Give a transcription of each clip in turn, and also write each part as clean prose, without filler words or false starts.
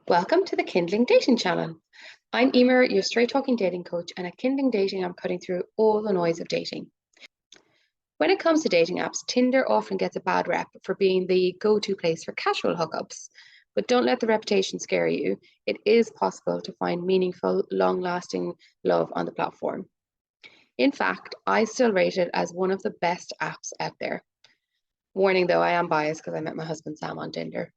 Welcome to the Kindling Dating Channel. I'm Eimear, your straight talking dating coach, and at Kindling Dating, I'm cutting through all the noise of dating. When it comes to dating apps, Tinder often gets a bad rep for being the go-to place for casual hookups. But don't let the reputation scare you. It is possible to find meaningful, long-lasting love on the platform. In fact, I still rate it as one of the best apps out there. Warning though, I am biased because I met my husband Sam on Tinder.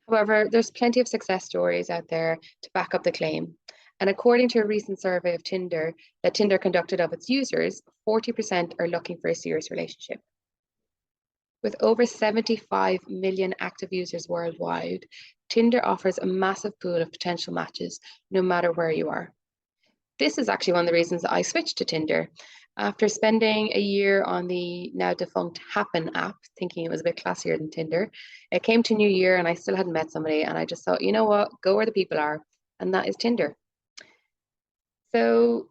However, there's plenty of success stories out there to back up the claim. And according to a recent survey of Tinder that Tinder conducted of its users, 40% are looking for a serious relationship. With over 75 million active users worldwide, Tinder offers a massive pool of potential matches, no matter where you are. This is actually one of the reasons that I switched to Tinder. After spending a year on the now defunct Happen app, thinking it was a bit classier than Tinder, it came to New Year and I still hadn't met somebody. And I just thought, you know what, go where the people are. And that is Tinder. So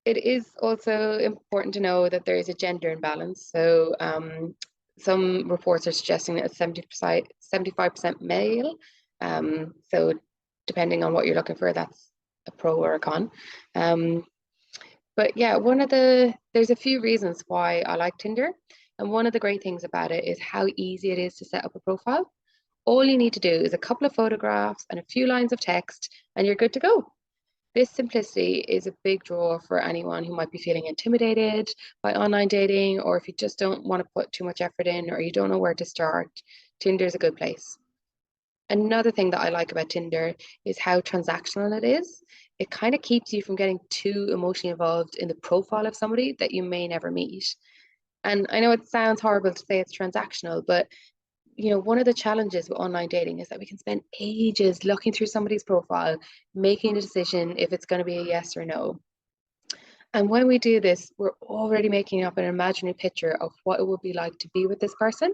it is also important to know that there is a gender imbalance. So some reports are suggesting that it's 75% male. So depending on what you're looking for, that's a pro or a con. But yeah, there's a few reasons why I like Tinder. And one of the great things about it is how easy it is to set up a profile. All you need to do is a couple of photographs and a few lines of text, and you're good to go. This simplicity is a big draw for anyone who might be feeling intimidated by online dating, or if you just don't want to put too much effort in, or you don't know where to start, Tinder is a good place. Another thing that I like about Tinder is how transactional it is. It kind of keeps you from getting too emotionally involved in the profile of somebody that you may never meet. And I know it sounds horrible to say it's transactional, but one of the challenges with online dating is that we can spend ages looking through somebody's profile, making a decision if it's going to be a yes or no. And when we do this, we're already making up an imaginary picture of what it would be like to be with this person.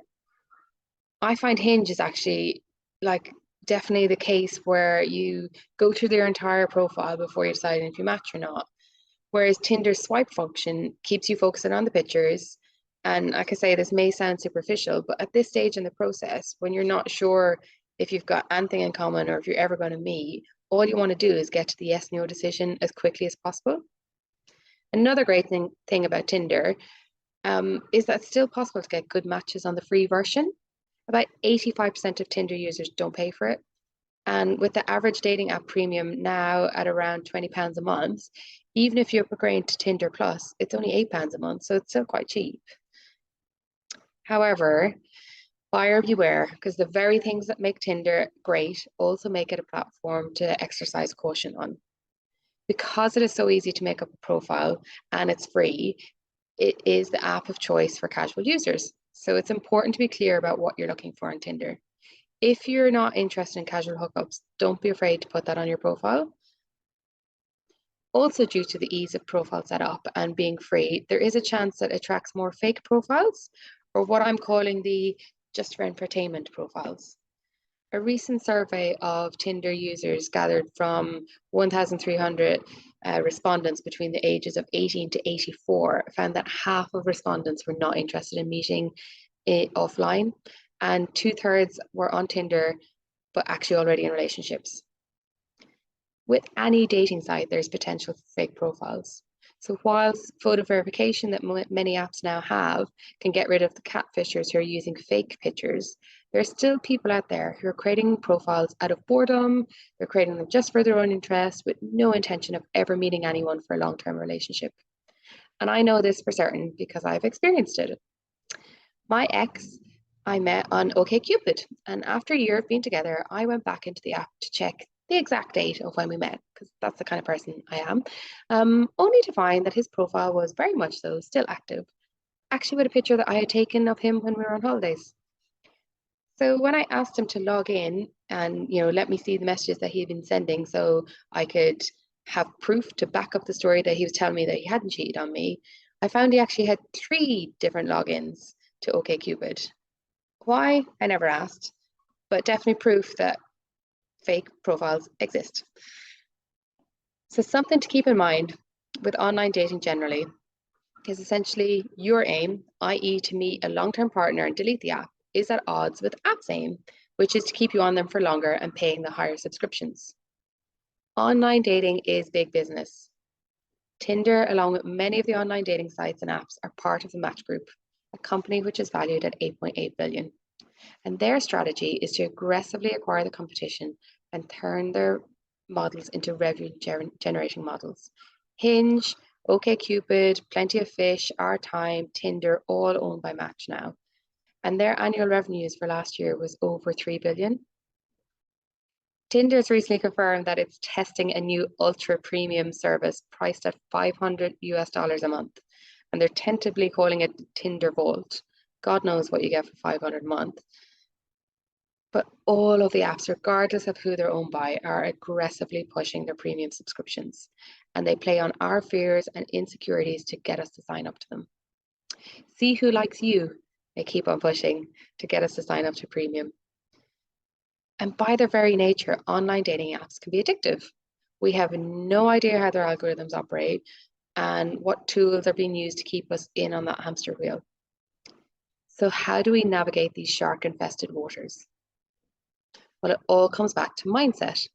I find Hinge is actually like definitely the case where you go through their entire profile before you decide if you match or not. Whereas Tinder's swipe function keeps you focusing on the pictures. And like I say, this may sound superficial, but at this stage in the process, when you're not sure if you've got anything in common or if you're ever going to meet, all you want to do is get to the yes no decision as quickly as possible. Another great thing about Tinder is that it's still possible to get good matches on the free version. About 85% of Tinder users don't pay for it. And with the average dating app premium now at around £20 a month, even if you're upgrading to Tinder Plus, it's only £8 a month, so it's still quite cheap. However, buyer beware, because the very things that make Tinder great also make it a platform to exercise caution on. Because it is so easy to make up a profile and it's free, it is the app of choice for casual users. So it's important to be clear about what you're looking for on Tinder. If you're not interested in casual hookups, don't be afraid to put that on your profile. Also, due to the ease of profile setup and being free, there is a chance that it attracts more fake profiles, or what I'm calling the just for entertainment profiles. A recent survey of Tinder users gathered from 1,300 respondents between the ages of 18 to 84 found that half of respondents were not interested in meeting offline, and 2/3 were on Tinder but actually already in relationships. With any dating site, there's potential for fake profiles. So whilst photo verification that many apps now have can get rid of the catfishers who are using fake pictures, there are still people out there who are creating profiles out of boredom. They're creating them just for their own interest with no intention of ever meeting anyone for a long-term relationship. And I know this for certain because I've experienced it. My ex, I met on OkCupid, and after a year of being together, I went back into the app to check the exact date of when we met, because that's the kind of person I am, only to find that his profile was very much so still active, actually with a picture that I had taken of him when we were on holidays. So when I asked him to log in and let me see the messages that he had been sending so I could have proof to back up the story that he was telling me that he hadn't cheated on me, I found he actually had 3 different logins to OkCupid. Why? I never asked, but definitely proof that fake profiles exist. So something to keep in mind with online dating generally is essentially your aim, i.e. to meet a long-term partner and delete the app, is at odds with app's aim, which is to keep you on them for longer and paying the higher subscriptions. Online dating is big business. Tinder, along with many of the online dating sites and apps, are part of the Match Group, a company which is valued at 8.8 billion. And their strategy is to aggressively acquire the competition and turn their models into revenue generating models. Hinge, OkCupid, Plenty of Fish, Our Time, Tinder, all owned by Match now. And their annual revenues for last year was over 3 billion. Tinder's recently confirmed that it's testing a new ultra premium service priced at $500 a month. And they're tentatively calling it Tinder Vault. God knows what you get for $500 a month. But all of the apps, regardless of who they're owned by, are aggressively pushing their premium subscriptions. And they play on our fears and insecurities to get us to sign up to them. See who likes you. They keep on pushing to get us to sign up to premium. And by their very nature, online dating apps can be addictive. We have no idea how their algorithms operate and what tools are being used to keep us in on that hamster wheel. So how do we navigate these shark-infested waters? Well, it all comes back to mindset.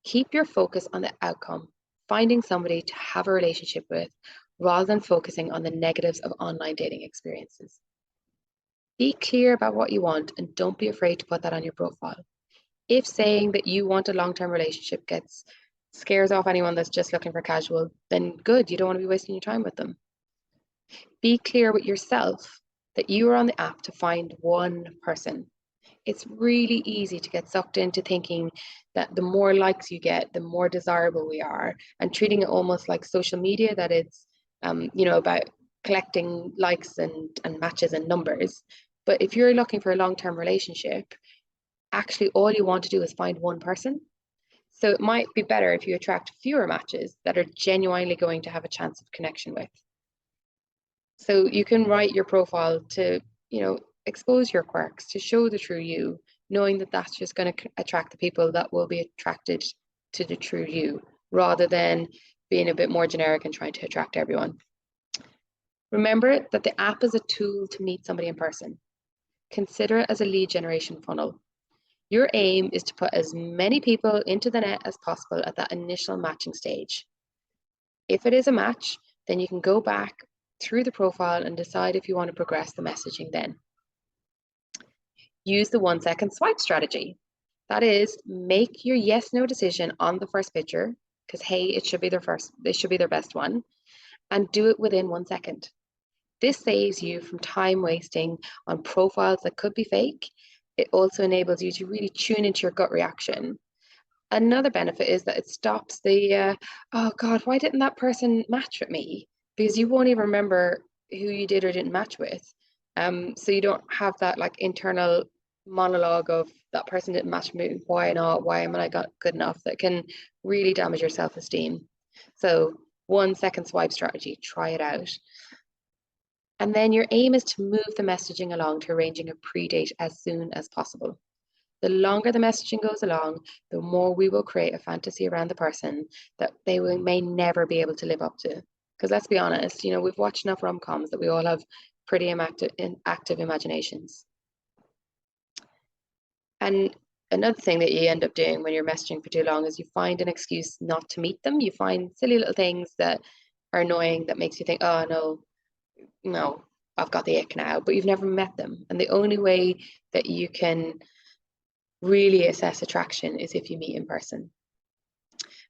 Keep your focus on the outcome, finding somebody to have a relationship with, rather than focusing on the negatives of online dating experiences. Be clear about what you want and don't be afraid to put that on your profile. If saying that you want a long-term relationship scares off anyone that's just looking for casual, then good, you don't want to be wasting your time with them. Be clear with yourself that you are on the app to find one person. It's really easy to get sucked into thinking that the more likes you get, the more desirable we are, and treating it almost like social media, that it's about collecting likes and matches and numbers. But if you're looking for a long-term relationship, actually all you want to do is find one person. So it might be better if you attract fewer matches that are genuinely going to have a chance of connection with. So you can write your profile to, expose your quirks, to show the true you, knowing that that's just going to attract the people that will be attracted to the true you, rather than being a bit more generic and trying to attract everyone. Remember that the app is a tool to meet somebody in person. Consider it as a lead generation funnel. Your aim is to put as many people into the net as possible at that initial matching stage. If it is a match, then you can go back through the profile and decide if you want to progress the messaging then. Use the 1-second swipe strategy. That is, make your yes/no decision on the first picture, because hey, it should be their best one, and do it within 1 second. This saves you from time wasting on profiles that could be fake. It also enables you to really tune into your gut reaction. Another benefit is that it stops the, oh God, why didn't that person match with me? Because you won't even remember who you did or didn't match with. So you don't have that like internal monologue of that person didn't match with me, why not? Why am I not good enough? That can really damage your self-esteem. So 1-second swipe strategy, try it out. And then your aim is to move the messaging along to arranging a pre-date as soon as possible. The longer the messaging goes along, the more we will create a fantasy around the person that may never be able to live up to. Because let's be honest, we've watched enough rom-coms that we all have pretty active imaginations. And another thing that you end up doing when you're messaging for too long is you find an excuse not to meet them. You find silly little things that are annoying that makes you think, oh no, I've got the ick now, but you've never met them. And the only way that you can really assess attraction is if you meet in person.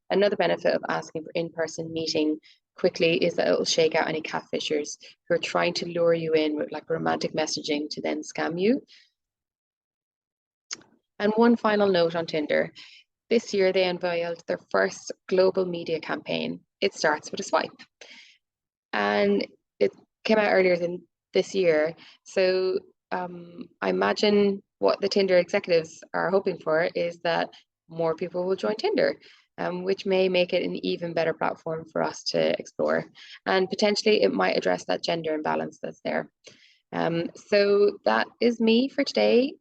Another benefit of asking for in-person meeting quickly is that it will shake out any catfishers who are trying to lure you in with like romantic messaging to then scam you. And one final note on Tinder. This year they unveiled their first global media campaign. It starts with a swipe. And it came out earlier than this year. So I imagine what the Tinder executives are hoping for is that more people will join Tinder, which may make it an even better platform for us to explore. And potentially it might address that gender imbalance that's there. So that is me for today.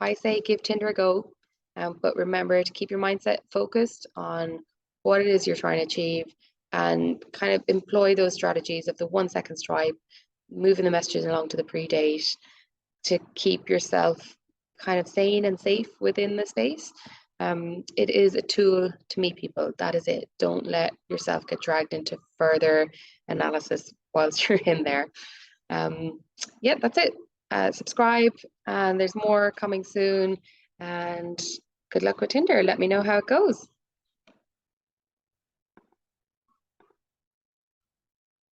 I say give Tinder a go, but remember to keep your mindset focused on what it is you're trying to achieve and kind of employ those strategies of the 1-second swipe, moving the messages along to the pre-date to keep yourself kind of sane and safe within the space. It is a tool to meet people. That is it. Don't let yourself get dragged into further analysis whilst you're in there. Yeah, that's it. Subscribe, and there's more coming soon. And good luck with Tinder. Let me know how it goes.